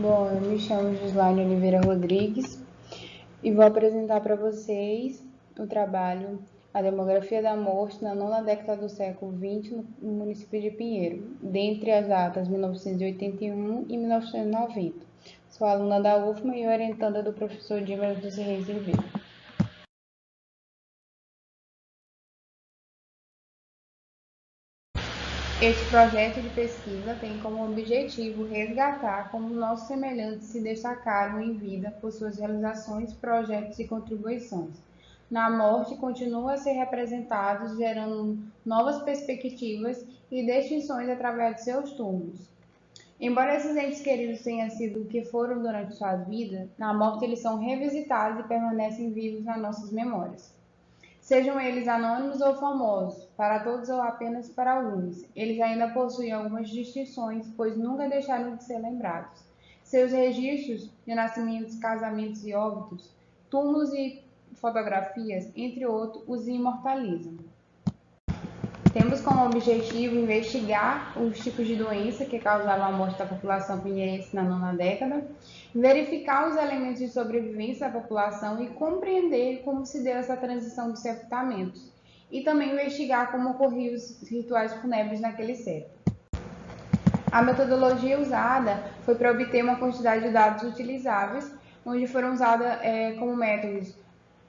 Bom, eu me chamo Gislaine Oliveira Rodrigues e vou apresentar para vocês o trabalho A Demografia da Morte na nona década do século XX no município de Pinheiro, dentre as datas 1981 e 1990. Sou aluna da UFMA e orientanda do professor Dimas dos Reis Ribeiro. Este projeto de pesquisa tem como objetivo resgatar como nossos semelhantes se destacaram em vida por suas realizações, projetos e contribuições. Na morte, continuam a ser representados, gerando novas perspectivas e distinções através de seus túmulos. Embora esses entes queridos tenham sido o que foram durante sua vida, na morte eles são revisitados e permanecem vivos nas nossas memórias. Sejam eles anônimos ou famosos, para todos ou apenas para alguns, eles ainda possuem algumas distinções, pois nunca deixaram de ser lembrados. Seus registros de nascimentos, casamentos e óbitos, túmulos e fotografias, entre outros, os imortalizam. Temos como objetivo investigar os tipos de doença que causavam a morte da população pinheirense na nona década, verificar os elementos de sobrevivência da população e compreender como se deu essa transição dos sepultamentos, e também investigar como ocorriam os rituais fúnebres naquele século. A metodologia usada foi para obter uma quantidade de dados utilizáveis, onde foram usados como métodos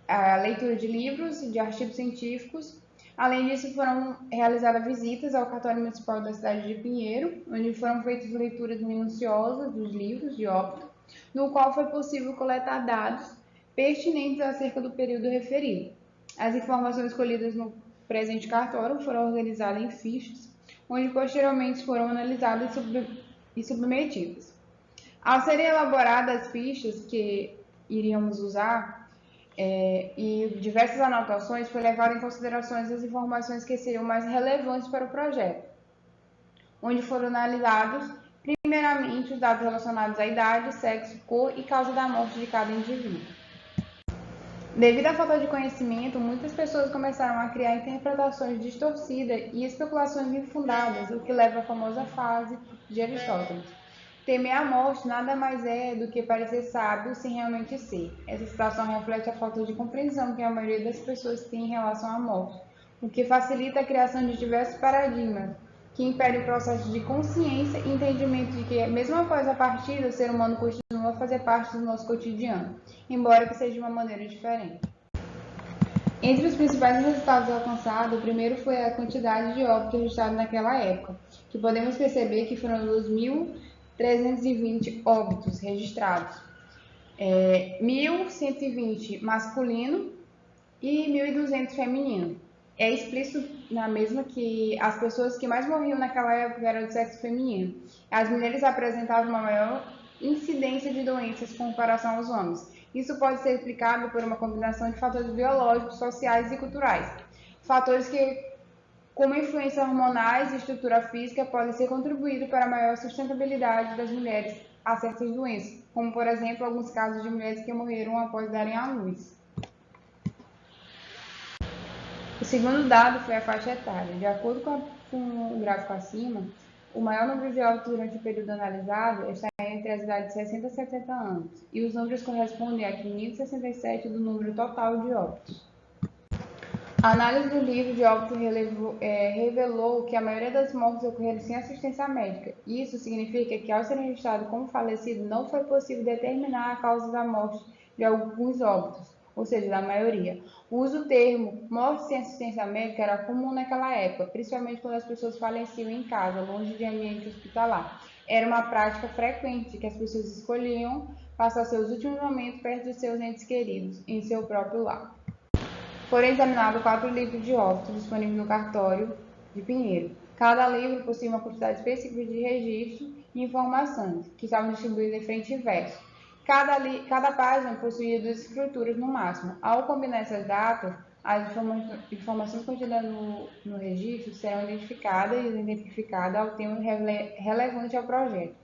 a leitura de livros e de artigos científicos. Além disso, foram realizadas visitas ao cartório municipal da cidade de Pinheiro, onde foram feitas leituras minuciosas dos livros de óbito, no qual foi possível coletar dados pertinentes acerca do período referido. As informações colhidas no presente cartório foram organizadas em fichas, onde posteriormente foram analisadas e submetidas. Ao serem elaboradas as fichas que iríamos usar, e diversas anotações, foi levado em consideração as informações que seriam mais relevantes para o projeto, onde foram analisados, primeiramente, os dados relacionados à idade, sexo, cor e causa da morte de cada indivíduo. Devido à falta de conhecimento, muitas pessoas começaram a criar interpretações distorcidas e especulações infundadas, o que leva à famosa frase de Aristóteles: temer a morte nada mais é do que parecer sábio sem realmente ser. Essa situação reflete a falta de compreensão que a maioria das pessoas tem em relação à morte, o que facilita a criação de diversos paradigmas, que impedem o processo de consciência e entendimento de que, mesmo após a partida, o ser humano continua a fazer parte do nosso cotidiano, embora que seja de uma maneira diferente. Entre os principais resultados alcançados, o primeiro foi a quantidade de óbitos registrados naquela época, que podemos perceber que foram 2.320 óbitos registrados, 1.120 masculino e 1.200 feminino. É explícito na mesma que as pessoas que mais morriam naquela época eram do sexo feminino. As mulheres apresentavam uma maior incidência de doenças com comparação aos homens. Isso pode ser explicado por uma combinação de fatores biológicos, sociais e culturais. Fatores que, como influências hormonais e estrutura física, podem ser contribuídos para a maior sustentabilidade das mulheres a certas doenças, como, por exemplo, alguns casos de mulheres que morreram após darem à luz. O segundo dado foi a faixa etária. De acordo com o gráfico acima, o maior número de óbitos durante o período analisado está entre as idades de 60 e 70 anos, e os números correspondem a 567 do número total de óbitos. A análise do livro de óbito revelou que a maioria das mortes ocorreram sem assistência médica. Isso significa que, ao ser registrado como falecido, não foi possível determinar a causa da morte de alguns óbitos, ou seja, da maioria. O uso do termo morte sem assistência médica era comum naquela época, principalmente quando as pessoas faleciam em casa, longe de ambiente hospitalar. Era uma prática frequente que as pessoas escolhiam passar seus últimos momentos perto de seus entes queridos, em seu próprio lar. Foram examinados 4 livros de óbito disponíveis no cartório de Pinheiro. Cada livro possui uma quantidade específica de registros e informações, que estavam distribuídas em frente e verso. Cada página possuía 2 escrituras no máximo. Ao combinar essas datas, as informações contidas no registro serão identificadas e identificadas ao tema relevante ao projeto.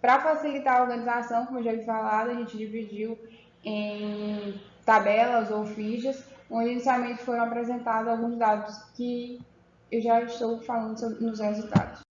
Para facilitar a organização, como eu já havia falado, a gente dividiu em tabelas ou fichas, onde inicialmente foram apresentados alguns dados que eu já estou falando nos resultados.